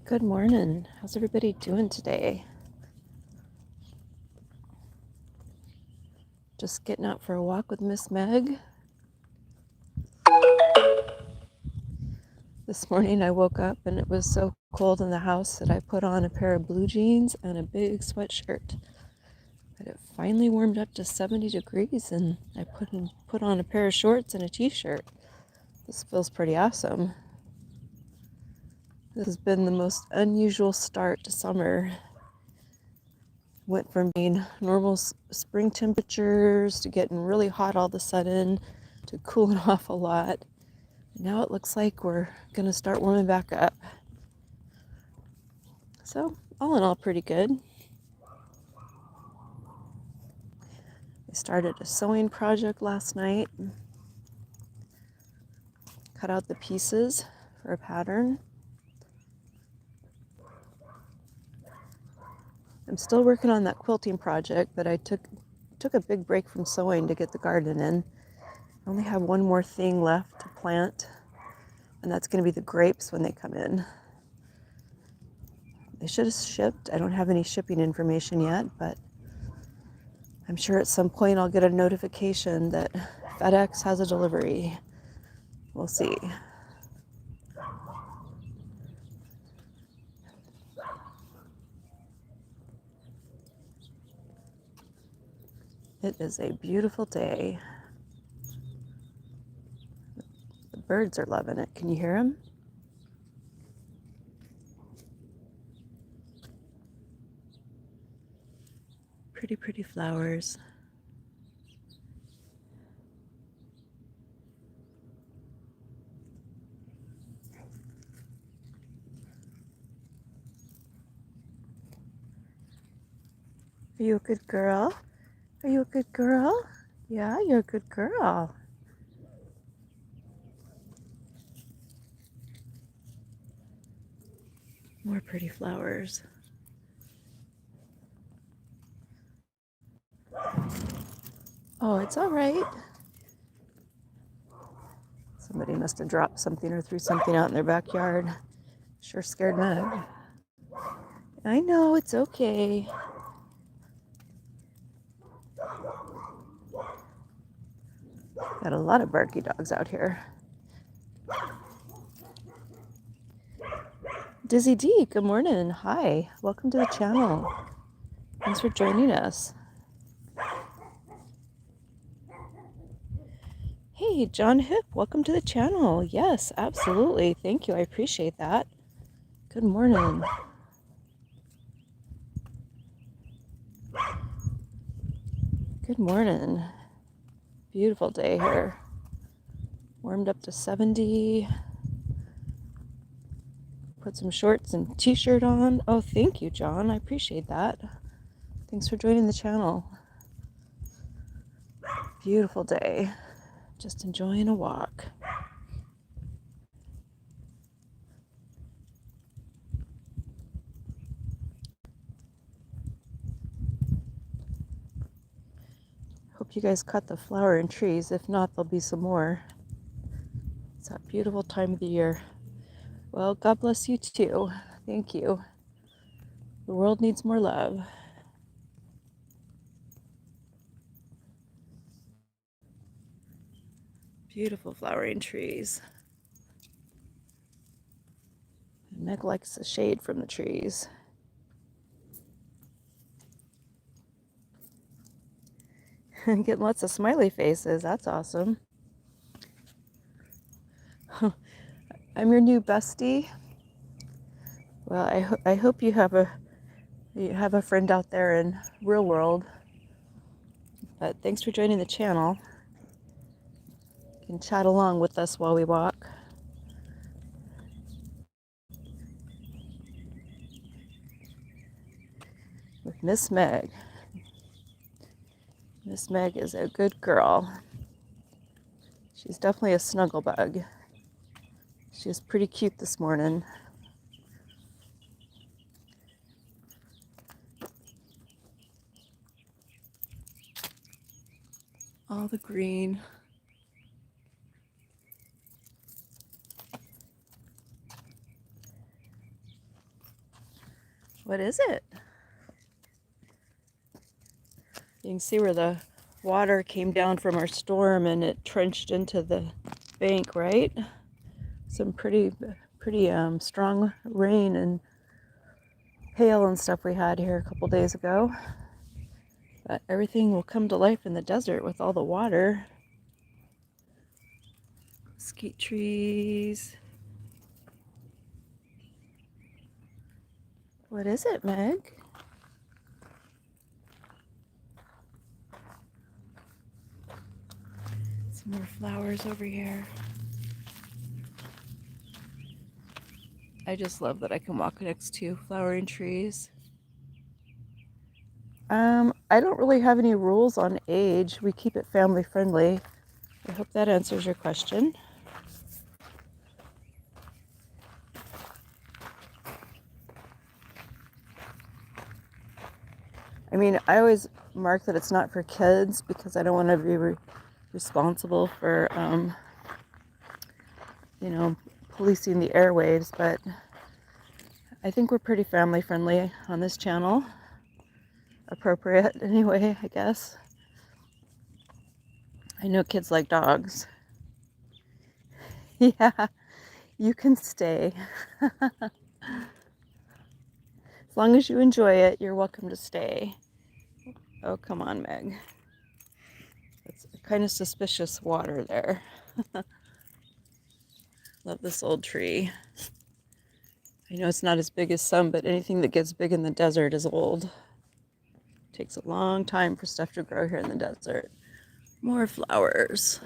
Good morning. How's everybody doing today? Just getting out for a walk with Miss Meg. This morning I woke up and it was so cold in the house that I put on a pair of blue jeans and a big sweatshirt. But it finally warmed up to 70 degrees and I put on a pair of shorts and a t-shirt. This feels pretty awesome. This has been the most unusual start to summer. Went from being normal spring temperatures to getting really hot all of a sudden to cooling off a lot. Now it looks like we're going to start warming back up. So, all in all, pretty good. I started a sewing project last night. Cut out the pieces for a pattern. I'm still working on that quilting project, but I took a big break from sewing to get the garden in. I only have one more thing left to plant, and that's going to be the grapes when they come in. They should have shipped. I don't have any shipping information yet, but I'm sure at some point I'll get a notification that FedEx has a delivery. We'll see. It is a beautiful day. The birds are loving it. Can you hear them? Pretty, pretty flowers. Are you a good girl? Are you a good girl? Yeah, you're a good girl. More pretty flowers. Oh, it's all right. Somebody must have dropped something or threw something out in their backyard. Sure scared Meg. I know, it's okay. Got a lot of barky dogs out here. Dizzy D, good morning. Hi, welcome to the channel. Thanks for joining us. Hey, John Hip, welcome to the channel. Yes, absolutely. Thank you. I appreciate that. Good morning. Good morning. Beautiful day here. Warmed up to 70. Put some shorts and t-shirt on. Oh, thank you, John. I appreciate that. Thanks for joining the channel. Beautiful day. Just enjoying a walk. Hope you guys caught the flowering trees. If not, there'll be some more. It's that beautiful time of the year. Well, God bless you too. Thank you. The world needs more love. Beautiful flowering trees. Meg likes the shade from the trees. And getting lots of smiley faces. That's awesome. I'm your new bestie. Well, I hope you have a friend out there in real world. But thanks for joining the channel. You can chat along with us while we walk. With Miss Meg. Miss Meg is a good girl. She's definitely a snuggle bug. She was pretty cute this morning. All the green. What is it? You can see where the water came down from our storm and it trenched into the bank, right? Some pretty strong rain and hail and stuff we had here a couple days ago. But everything will come to life in the desert with all the water. Mesquite trees. What is it, Meg? Some more flowers over here. I just love that I can walk next to flowering trees. I don't really have any rules on age. We keep it family friendly. I hope that answers your question. I mean, I always mark that it's not for kids because I don't want to be responsible for, policing the airwaves, but I think we're pretty family friendly on this channel. Appropriate anyway, I guess. I know kids like dogs. Yeah, you can stay. As long as you enjoy it, you're welcome to stay. Oh, come on, Meg. It's kind of suspicious water there. Love this old tree. I know it's not as big as some, but anything that gets big in the desert is old. Takes a long time for stuff to grow here in the desert. More flowers.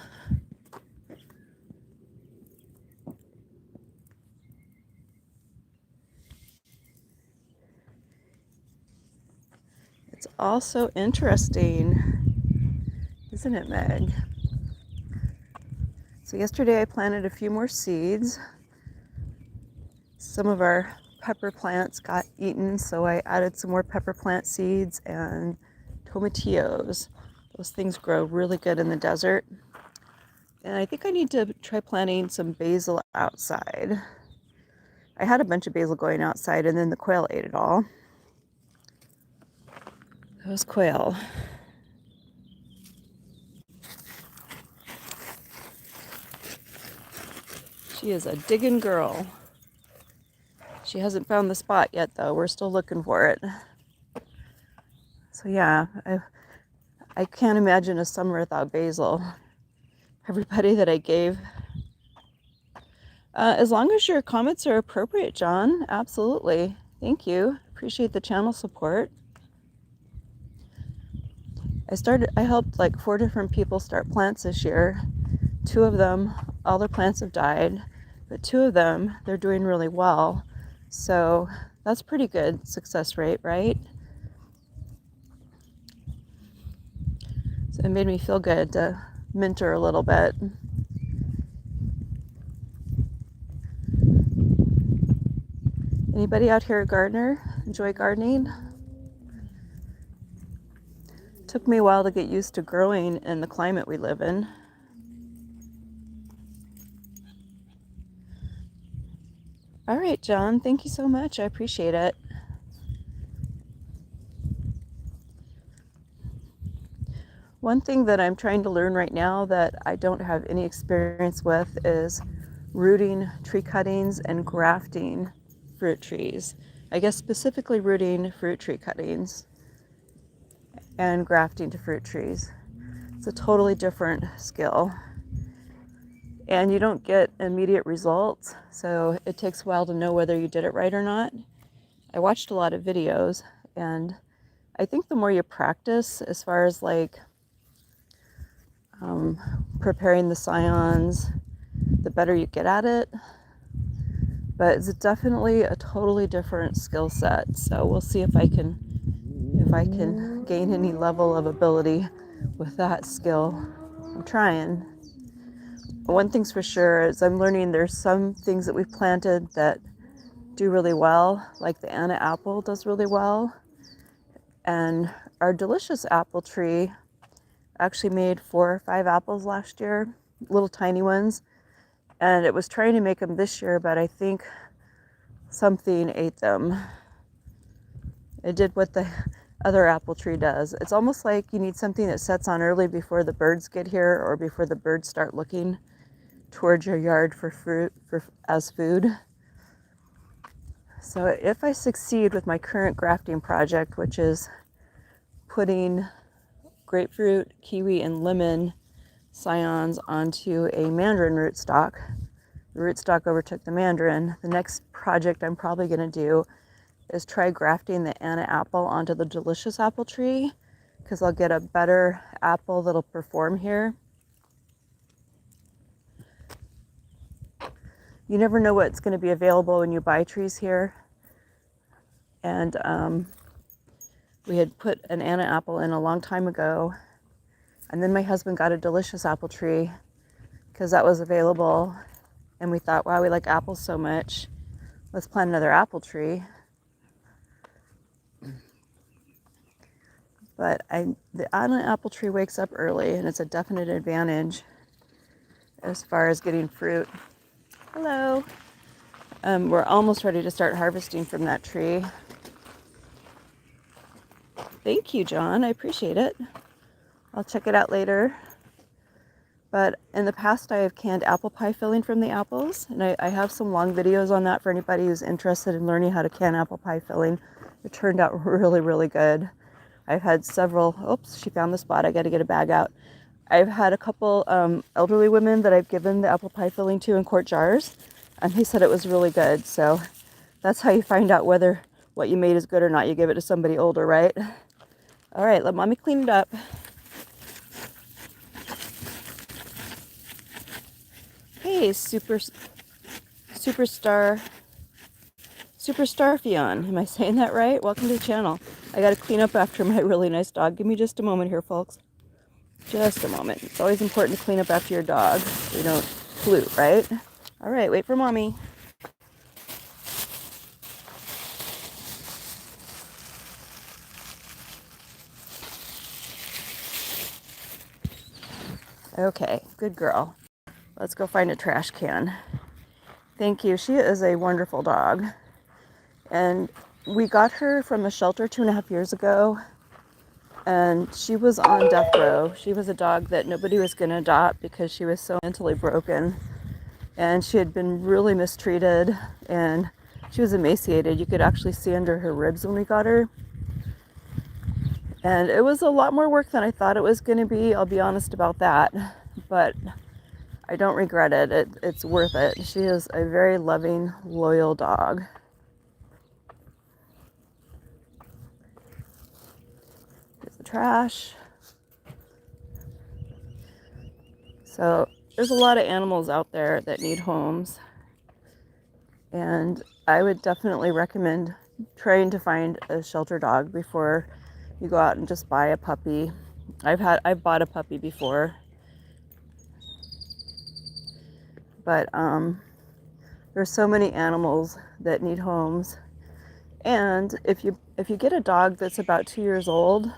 It's also interesting, isn't it, Meg? So yesterday I planted a few more seeds. Some of our pepper plants got eaten, so I added some more pepper plant seeds and tomatillos. Those things grow really good in the desert. And I think I need to try planting some basil outside. I had a bunch of basil going outside and then the quail ate it all. Those quail. She is a digging girl. She hasn't found the spot yet though. We're still looking for it. So yeah, I can't imagine a summer without basil. Everybody that I gave. As long as your comments are appropriate, John, absolutely. Thank you. Appreciate the channel support. I helped like 4 different people start plants this year. 2 of them, all their plants have died, but 2 of them, they're doing really well. So that's pretty good success rate, right? So it made me feel good to mentor a little bit. Anybody out here a gardener? Enjoy gardening? Took me a while to get used to growing in the climate we live in. All right, John, thank you so much. I appreciate it. One thing that I'm trying to learn right now that I don't have any experience with is rooting tree cuttings and grafting fruit trees. I guess specifically rooting fruit tree cuttings and grafting to fruit trees. It's a totally different skill. And you don't get immediate results, so it takes a while to know whether you did it right or not. I watched a lot of videos, and I think the more you practice as far as like preparing the scions, the better you get at it. But it's definitely a totally different skill set. So we'll see if I can gain any level of ability with that skill. I'm trying. One thing's for sure is I'm learning there's some things that we've planted that do really well, like the Anna apple does really well. And our delicious apple tree actually made 4 or 5 apples last year, little tiny ones. And it was trying to make them this year, but I think something ate them. It did what the other apple tree does. It's almost like you need something that sets on early before the birds get here or before the birds start looking towards your yard for fruit as food. So if I succeed with my current grafting project, which is putting grapefruit, kiwi, and lemon scions onto a mandarin rootstock, the rootstock overtook the mandarin. The next project I'm probably going to do is try grafting the Anna apple onto the delicious apple tree, because I'll get a better apple that'll perform here. You never know what's going to be available when you buy trees here. And we had put an Anna apple in a long time ago, and then my husband got a delicious apple tree because that was available, and we thought, wow, we like apples so much, let's plant another apple tree. But the Anna apple tree wakes up early, and it's a definite advantage as far as getting fruit. Hello. We're almost ready to start harvesting from that tree. Thank you, John. I appreciate it. I'll check it out later. But in the past, I have canned apple pie filling from the apples, and I have some long videos on that for anybody who's interested in learning how to can apple pie filling. It turned out really, really good. I've had several, oops, she found the spot. I got to get a bag out. I've had a couple elderly women that I've given the apple pie filling to in quart jars, and they said it was really good. So that's how you find out whether what you made is good or not. You give it to somebody older, right? All right, let mommy clean it up. Hey, Superstar Fion. Am I saying that right? Welcome to the channel. I got to clean up after my really nice dog. Give me just a moment here, folks. Just a moment. It's always important to clean up after your dog so you don't pollute, right? All right, wait for mommy. Okay, good girl. Let's go find a trash can. Thank you. She is a wonderful dog. And we got her from a shelter 2.5 years ago. And she was on death row. She was a dog that nobody was going to adopt because she was so mentally broken. And she had been really mistreated. And she was emaciated. You could actually see under her ribs when we got her. And it was a lot more work than I thought it was going to be. I'll be honest about that. But I don't regret it. It's worth it. She is a very loving, loyal dog. Here's the trash. So there's a lot of animals out there that need homes. And I would definitely recommend trying to find a shelter dog before you go out and just buy a puppy. I've bought a puppy before. But there's so many animals that need homes. And if you get a dog that's about 2 years old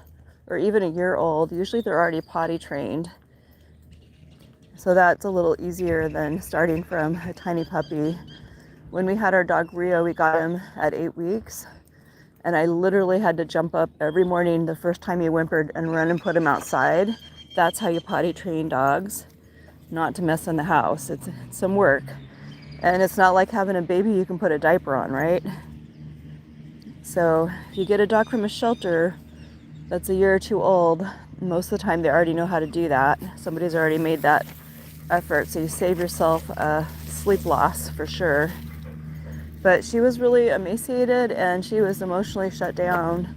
or even a year old, usually they're already potty trained. So that's a little easier than starting from a tiny puppy. When we had our dog Rio, we got him at 8 weeks. And I literally had to jump up every morning the first time he whimpered and run and put him outside. That's how you potty train dogs, not to mess in the house. It's some work. And it's not like having a baby you can put a diaper on, right? So if you get a dog from a shelter that's a year or two old, most of the time they already know how to do that. Somebody's already made that effort, so you save yourself sleep loss for sure. But she was really emaciated and she was emotionally shut down.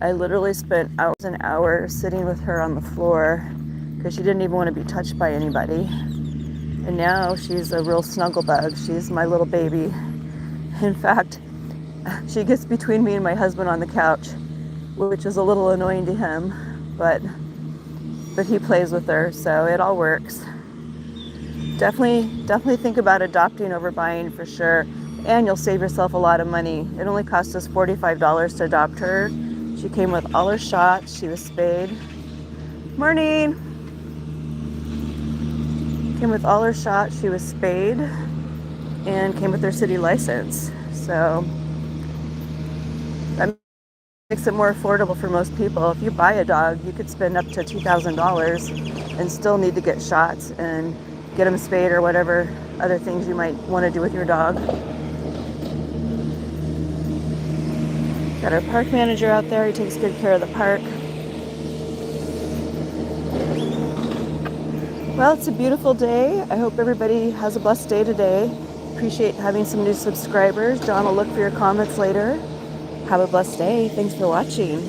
I literally spent hours and hours sitting with her on the floor because she didn't even want to be touched by anybody. And now she's a real snuggle bug. She's my little baby. In fact, she gets between me and my husband on the couch, which is a little annoying to him, but he plays with her, so it all works. Definitely think about adopting over buying for sure, and you'll save yourself a lot of money. It only cost us $45 to adopt her. She came with all her shots. She was spayed. Morning. Came with all her shots. She was spayed and came with her city license. So Makes it more affordable for most people. If you buy a dog, you could spend up to $2,000 and still need to get shots and get them spayed or whatever other things you might want to do with your dog. Got our park manager out there. He takes good care of the park. Well, it's a beautiful day. I hope everybody has a blessed day today. Appreciate having some new subscribers. John will look for your comments later. Have a blessed day. Thanks for watching.